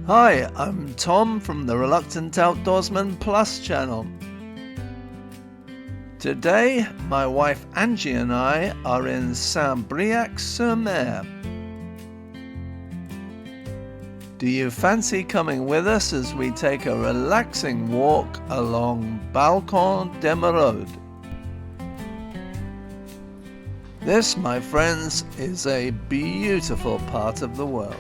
Hi, I'm Tom from the Reluctant Outdoorsman Plus channel. Today, my wife Angie and I are in Saint-Briac-sur-Mer. Do you fancy coming with us as we take a relaxing walk along Balcon de Road? This, my friends, is a beautiful part of the world.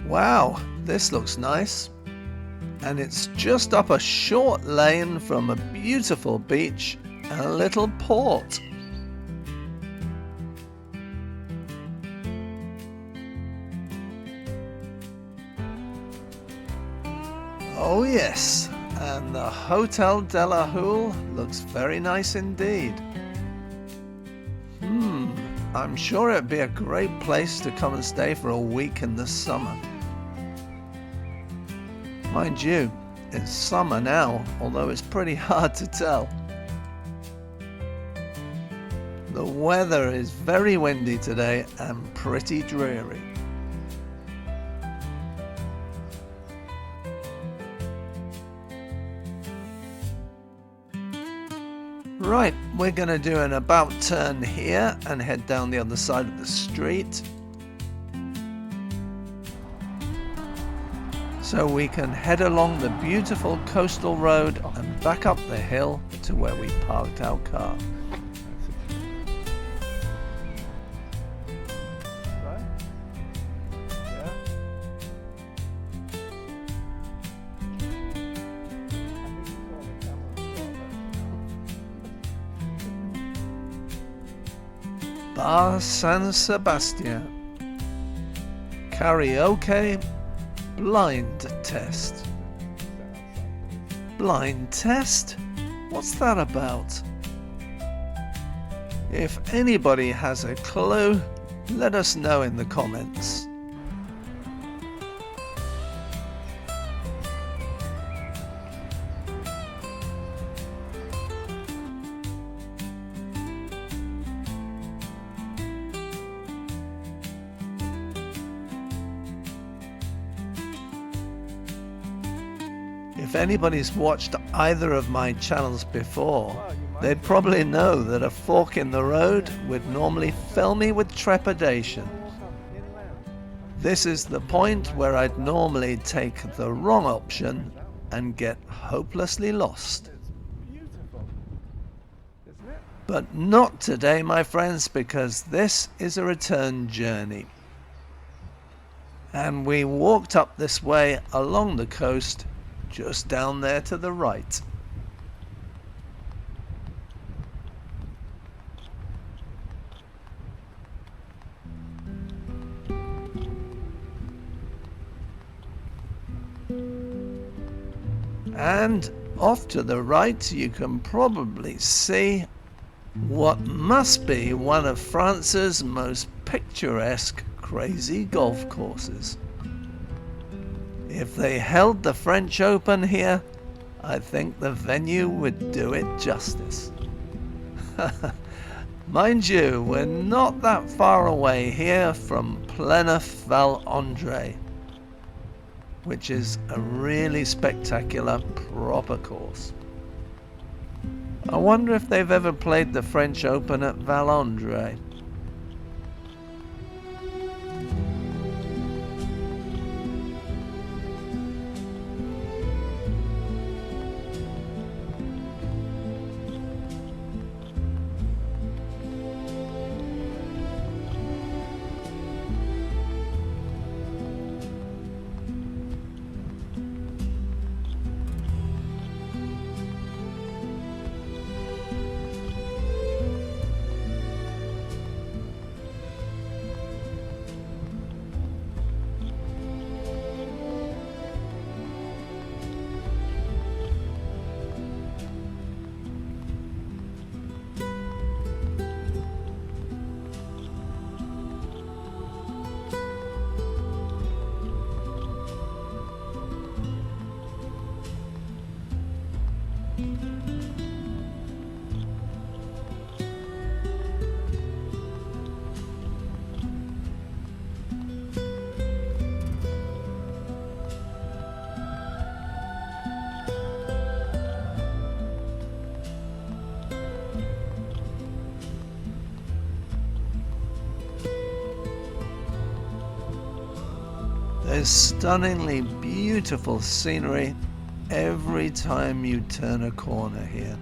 Wow, this looks nice. And it's just up a short lane from a beautiful beach and a little port. Oh yes, and the Hotel de la Houle looks very nice indeed. I'm sure it'd be a great place to come and stay for a week in the summer. Mind you, it's summer now, although it's pretty hard to tell. The weather is very windy today and pretty dreary. Right, we're going to do an about turn here and head down the other side of the street. So we can head along the beautiful coastal road and back up the hill to where we parked our car. Bar Saint-Sebastian. Karaoke. Blindtest. Blindtest? What's that about? If anybody has a clue, let us know in the comments. If anybody's watched either of my channels before, they'd probably know that a fork in the road would normally fill me with trepidation. This is the point where I'd normally take the wrong option and get hopelessly lost. But not today, my friends, because this is a return journey. And we walked up this way along the coast, just down there to the right. And off to the right you can probably see what must be one of France's most picturesque crazy golf courses. If they held the French Open here, I think the venue would do it justice. Mind you, we're not that far away here from Plenef-Val-André, which is a really spectacular proper course. I wonder if they've ever played the French Open at Val-André. is stunningly beautiful scenery every time you turn a corner here.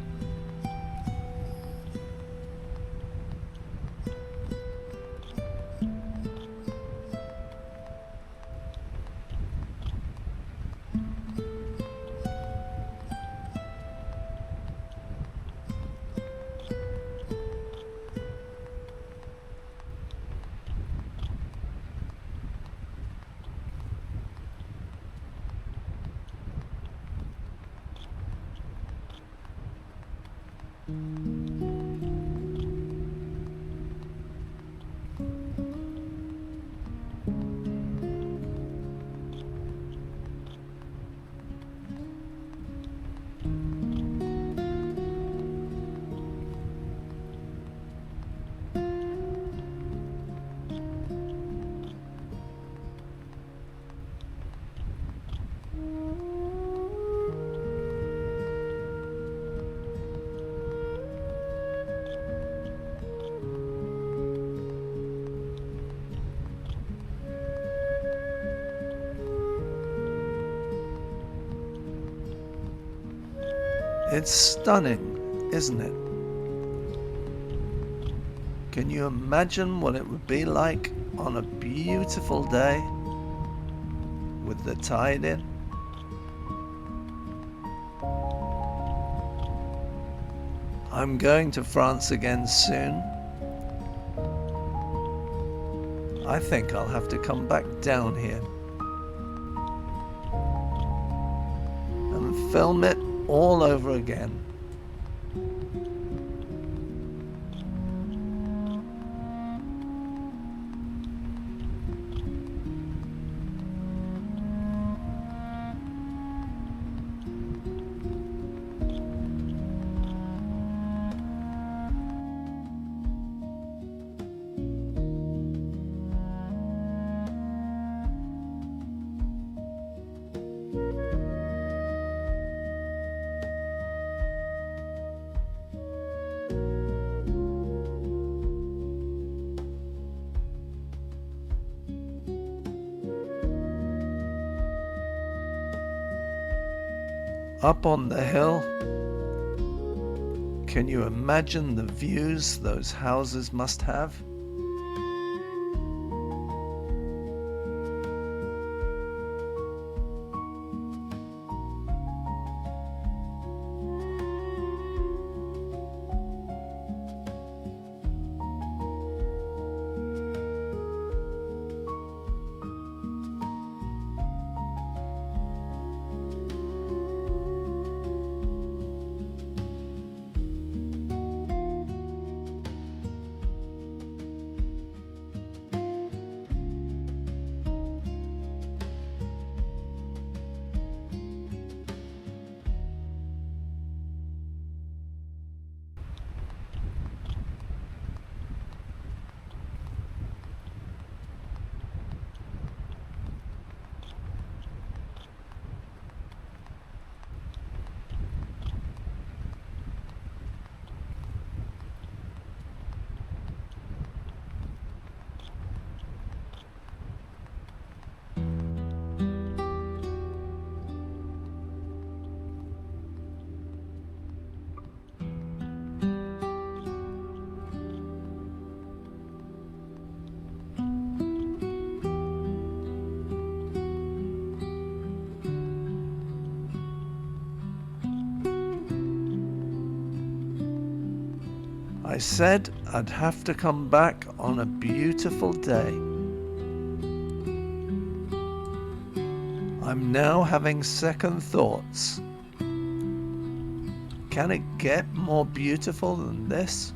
It's stunning, isn't it? Can you imagine what it would be like on a beautiful day with the tide in? I'm going to France again soon. I think I'll have to come back down here and film it all over again. Up on the hill, can you imagine the views those houses must have? I said I'd have to come back on a beautiful day. I'm now having second thoughts. Can it get more beautiful than this?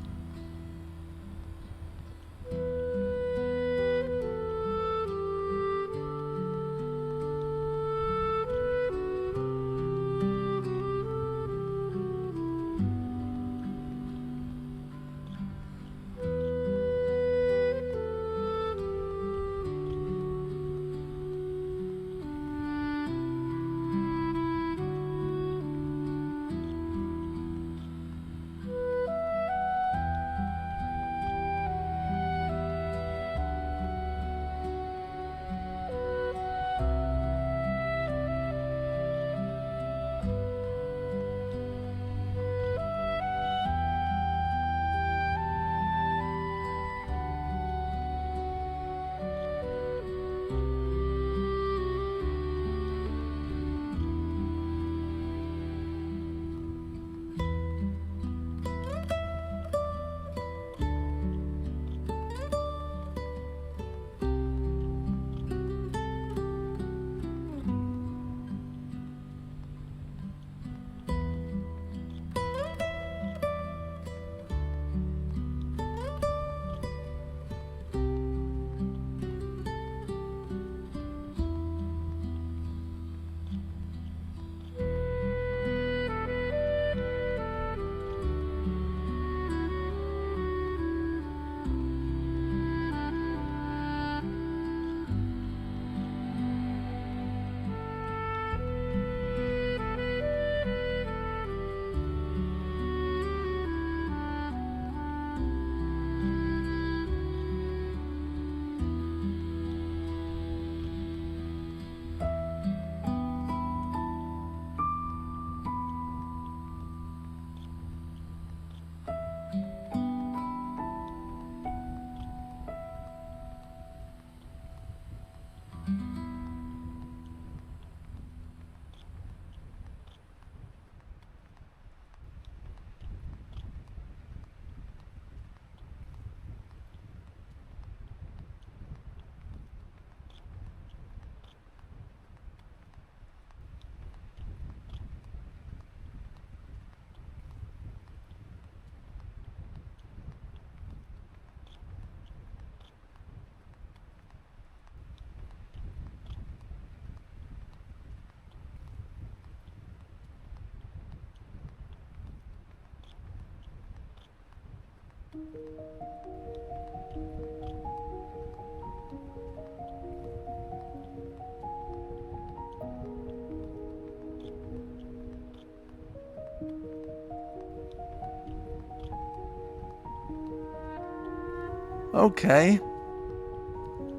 Okay,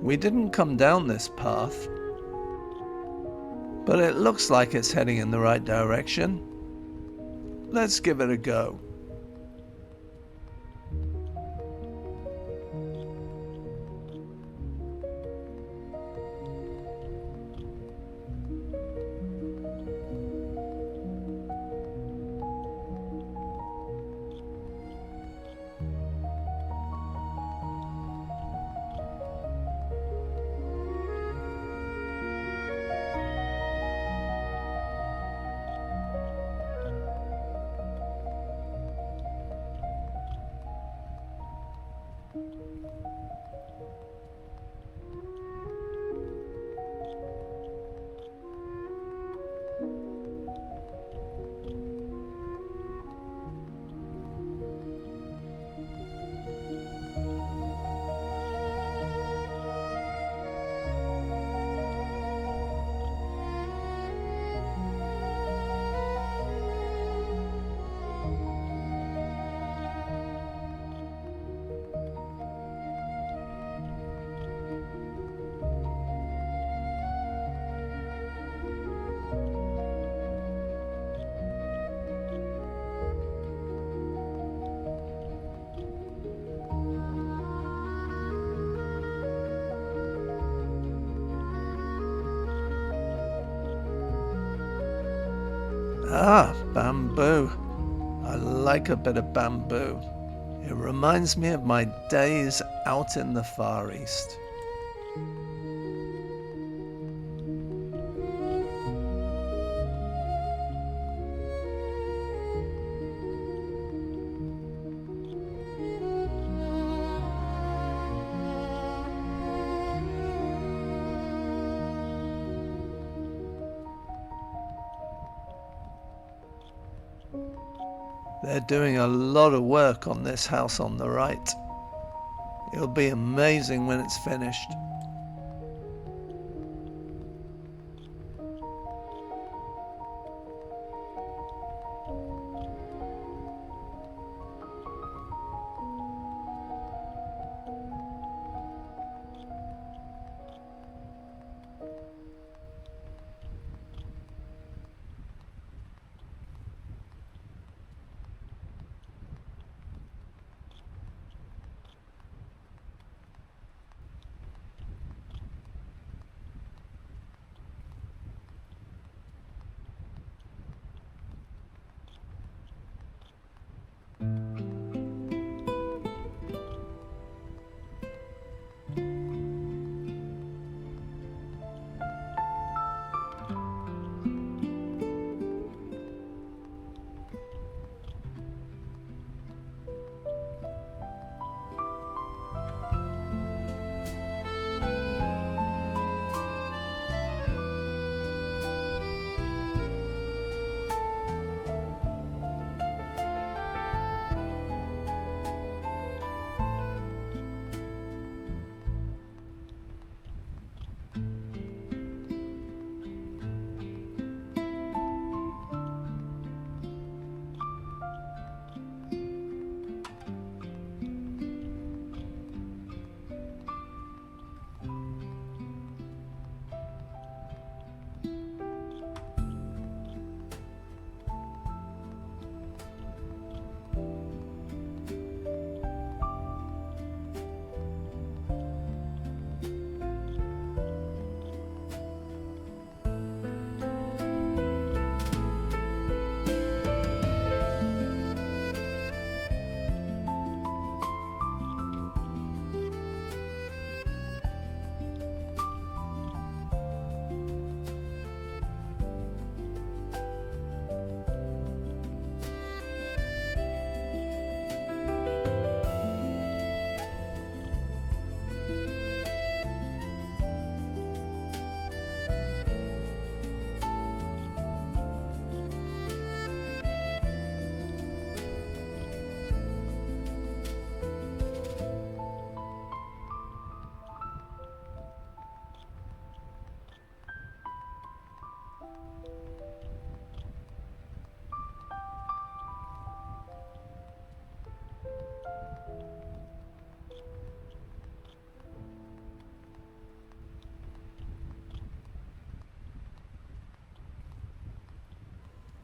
we didn't come down this path, but it looks like it's heading in the right direction. Let's give it a go. Ah, bamboo. I like a bit of bamboo. It reminds me of my days out in the Far East. They're doing a lot of work on this house on the right. It'll be amazing when it's finished.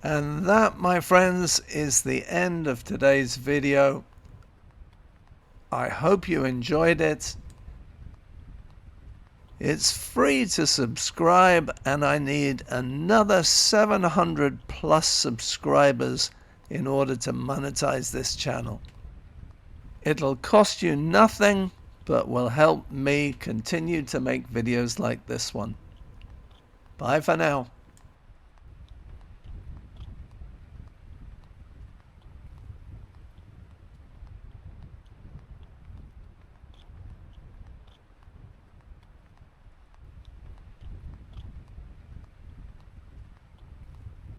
And that, my friends, is the end of today's video. I hope you enjoyed it. It's free to subscribe, and I need another 700 plus subscribers in order to monetize this channel. It'll cost you nothing, but will help me continue to make videos like this one. Bye for now.